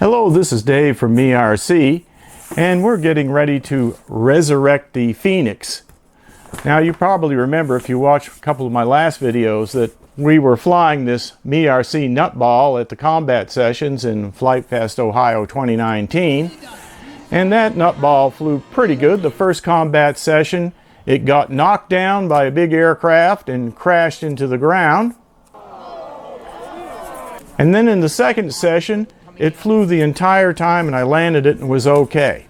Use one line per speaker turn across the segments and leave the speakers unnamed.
Hello, this is Dave from ERC, and we're getting ready to resurrect the Phoenix. Now, you probably remember, if you watched a couple of my last videos, that we were flying this ERC nutball at the combat sessions in Flite Fest, Ohio 2019. And that nutball flew pretty good. The first combat session, it got knocked down by a big aircraft and crashed into the ground. And then in the second session, it flew the entire time and I landed it and was okay.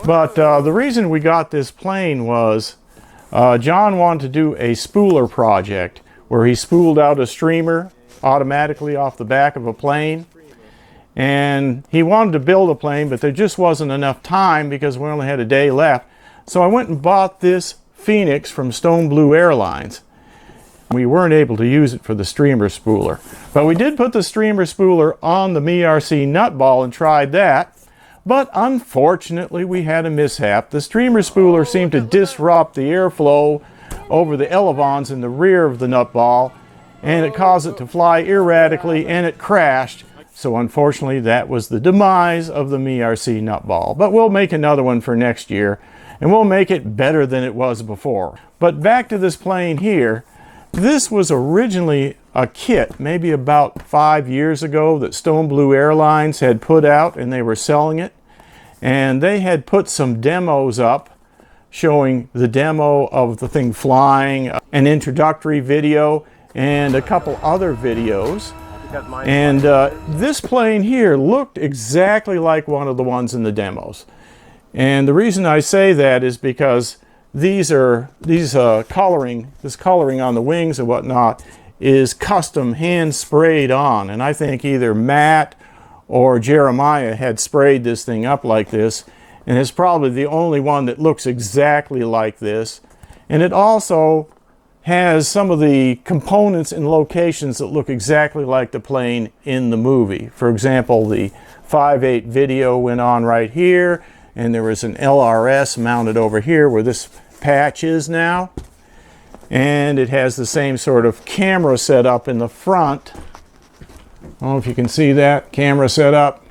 But the reason we got this plane was John wanted to do a spooler project where he spooled out a streamer automatically off the back of a plane. And he wanted to build a plane, but there just wasn't enough time because we only had a day left. So I went and bought this Phoenix from Stone Blue Airlines. We weren't able to use it for the streamer spooler, but we did put the streamer spooler on the ERC nutball and tried that. But unfortunately, we had a mishap. The streamer spooler seemed to disrupt the airflow over the elevons in the rear of the nutball, and it caused it to fly erratically, and it crashed. So unfortunately, that was the demise of the ERC nutball. But we'll make another one for next year, and we'll make it better than it was before. But back to this plane here. This was originally a kit, maybe about 5 years ago, that Stone Blue Airlines had put out, and they were selling it. And they had put some demos up showing the demo of the thing flying, an introductory video, and a couple other videos. And this plane here looked exactly like one of the ones in the demos. And the reason I say that is because this coloring on the wings and whatnot is custom hand sprayed on, and I think either Matt or Jeremiah had sprayed this thing up like this, and it's probably the only one that looks exactly like this. And it also has some of the components and locations that look exactly like the plane in the movie. For example, the 5.8 video went on right here, and there was an LRS mounted over here where this patch is now, and it has the same sort of camera setup in the front. I don't know if you can see that camera setup.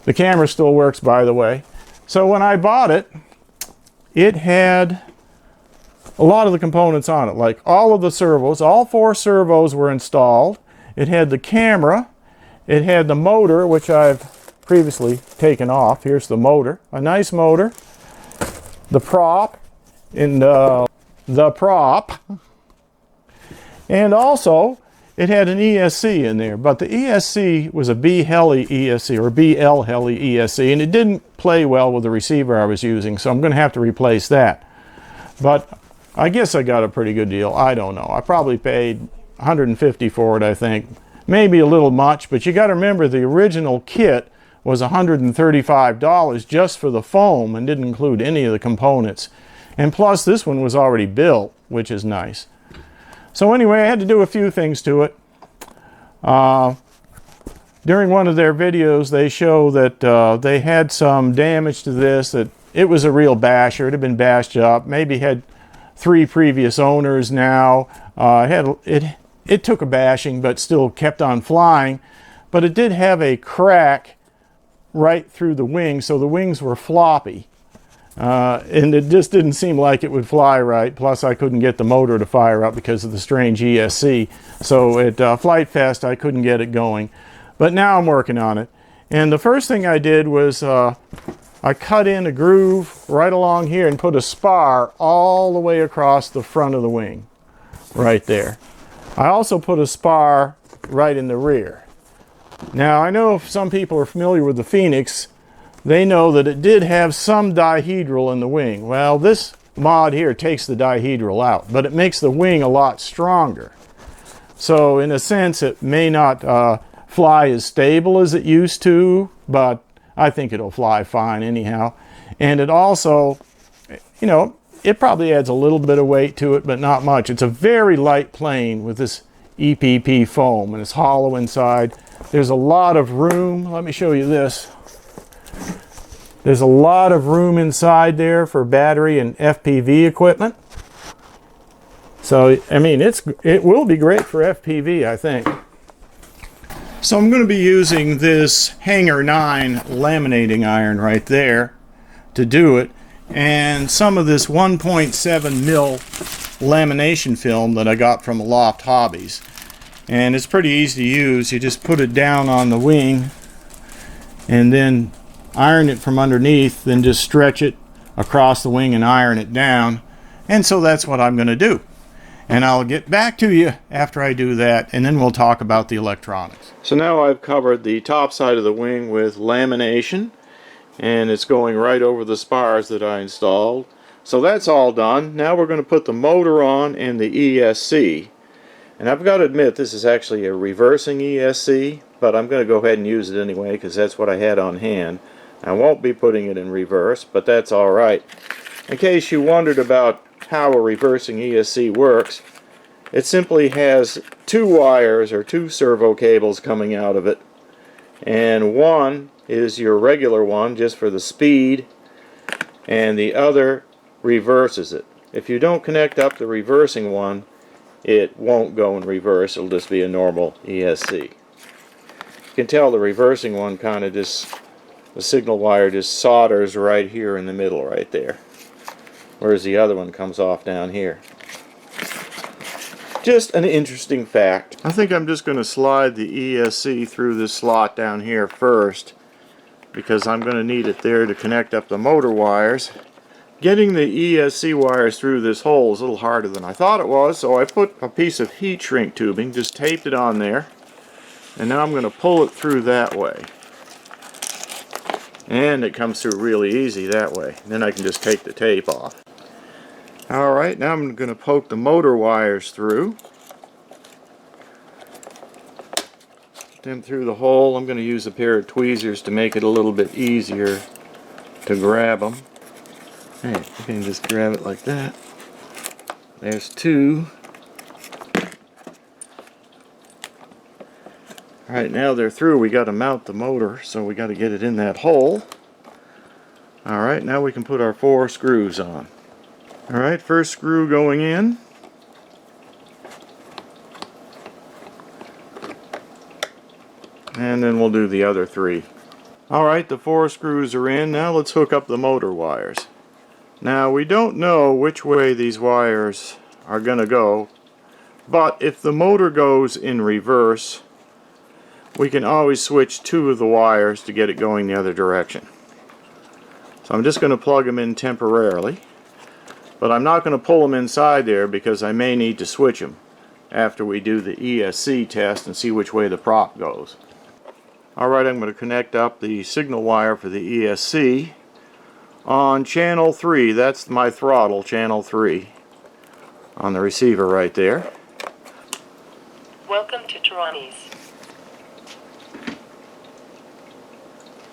The camera still works, by the way. So when I bought it, it had a lot of the components on it, like all of the servos. All 4 servos were installed. It had the camera, it had the motor, which I've previously taken off. Here's the motor, a nice motor, the prop, and and also it had an ESC in there, but the ESC was a B heli ESC or BL heli ESC, and it didn't play well with the receiver I was using, so I'm going to have to replace that. But I guess I got a pretty good deal. I don't know. I probably paid $150 for it, I think. Maybe a little much, but you got to remember the original kit was $135 just for the foam and didn't include any of the components. And plus, this one was already built, which is nice. So anyway, I had to do a few things to it. During one of their videos, they show that they had some damage to this, that it was a real basher. It had been bashed up, maybe had 3 previous owners now. It took a bashing, but still kept on flying. But it did have a crack right through the wings, so the wings were floppy. And it just didn't seem like it would fly right. Plus, I couldn't get the motor to fire up because of the strange ESC. So at Flite Fest, I couldn't get it going. But now I'm working on it. And the first thing I did was I cut in a groove right along here and put a spar all the way across the front of the wing, right there. I also put a spar right in the rear. Now, I know if some people are familiar with the Phoenix, they know that it did have some dihedral in the wing. Well, this mod here takes the dihedral out, but it makes the wing a lot stronger. So in a sense, it may not fly as stable as it used to, but I think it'll fly fine anyhow. And it also, you know, it probably adds a little bit of weight to it, but not much. It's a very light plane with this EPP foam, and it's hollow inside. There's a lot of room. Let me show you this. There's a lot of room inside there for battery and FPV equipment. So, I mean, it will be great for FPV, I think. So I'm going to be using this Hanger 9 laminating iron right there to do it, and some of this 1.7 mil lamination film that I got from Loft Hobbies. And it's pretty easy to use. You just put it down on the wing and then iron it from underneath, then just stretch it across the wing and iron it down. And so that's what I'm going to do. And I'll get back to you after I do that, and then we'll talk about the electronics. So now I've covered the top side of the wing with lamination, and it's going right over the spars that I installed. So that's all done. Now we're going to put the motor on and the ESC. And I've got to admit, this is actually a reversing ESC, but I'm going to go ahead and use it anyway because that's what I had on hand. I won't be putting it in reverse, but that's alright. In case you wondered about how a reversing ESC works, it simply has two wires or two servo cables coming out of it, and one is your regular one just for the speed, and the other reverses it. If you don't connect up the reversing one, it won't go in reverse. It'll just be a normal ESC. You can tell the reversing one kind of just, the signal wire just solders right here in the middle right there, whereas the other one comes off down here. Just an interesting fact. I think I'm just going to slide the ESC through this slot down here first, because I'm going to need it there to connect up the motor wires. Getting the ESC wires through this hole is a little harder than I thought it was, so I put a piece of heat shrink tubing, just taped it on there, and now I'm going to pull it through that way. And it comes through really easy that way. Then I can just take the tape off. Alright, now I'm going to poke the motor wires through. Get them through the hole. I'm going to use a pair of tweezers to make it a little bit easier to grab them. Hey, you can just grab it like that. There's two. Alright, now they're through. We got to mount the motor, so we got to get it in that hole. Alright, now we can put our 4 screws on. Alright, first screw going in. And then we'll do the other 3. Alright, the 4 screws are in. Now let's hook up the motor wires. Now we don't know which way these wires are going to go, but if the motor goes in reverse, we can always switch 2 of the wires to get it going the other direction. So I'm just going to plug them in temporarily, but I'm not going to pull them inside there because I may need to switch them after we do the ESC test and see which way the prop goes. Alright, I'm going to connect up the signal wire for the ESC on channel 3. That's my throttle, channel 3, on the receiver right there.
Welcome to Toronto's.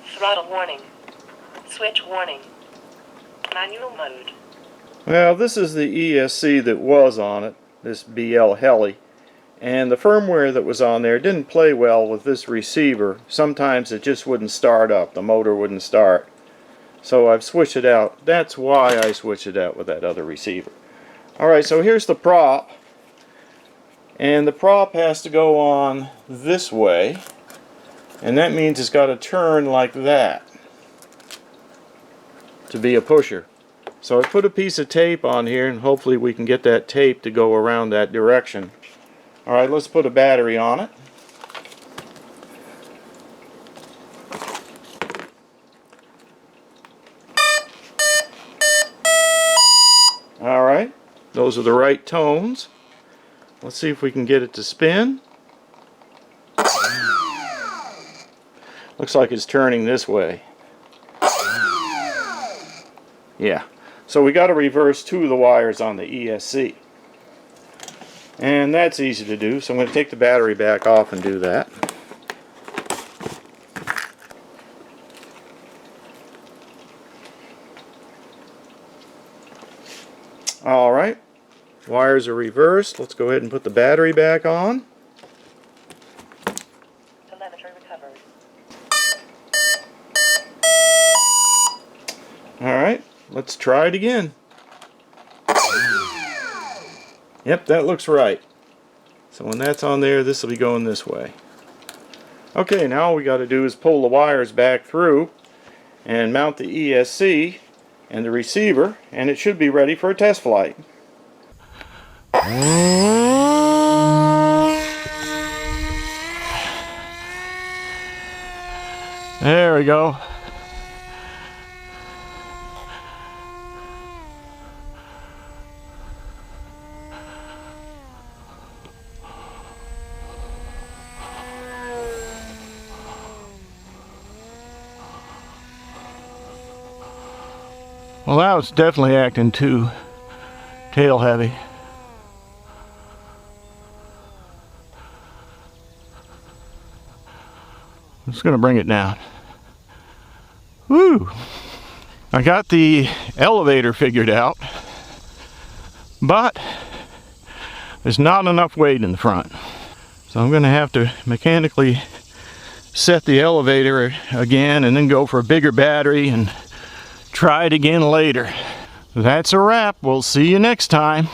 Throttle warning. Switch warning. Manual mode.
Well, this is the ESC that was on it, this BL Heli, and the firmware that was on there didn't play well with this receiver. Sometimes it just wouldn't start up, the motor wouldn't start. So I've switched it out. That's why I switched it out with that other receiver. Alright, so here's the prop, and the prop has to go on this way, and that means it's got to turn like that to be a pusher. So I put a piece of tape on here, and hopefully we can get that tape to go around that direction. Alright, let's put a battery on it. Alright, those are the right tones. Let's see if we can get it to spin. Looks like it's turning this way. Yeah, so we got to reverse 2 of the wires on the ESC. And that's easy to do, so I'm going to take the battery back off and do that. Alright, wires are reversed. Let's go ahead and put the battery back on.
Telemetry recovered.
Alright, let's try it again. Yep, that looks right. So when that's on there, this will be going this way. Okay, now all we got to do is pull the wires back through and mount the ESC and the receiver, and it should be ready for a test flight. There we go. Well, that was definitely acting too tail heavy. I'm just going to bring it down. Woo! I got the elevator figured out, but there's not enough weight in the front. So I'm going to have to mechanically set the elevator again and then go for a bigger battery and try it again later. That's a wrap. We'll see you next time.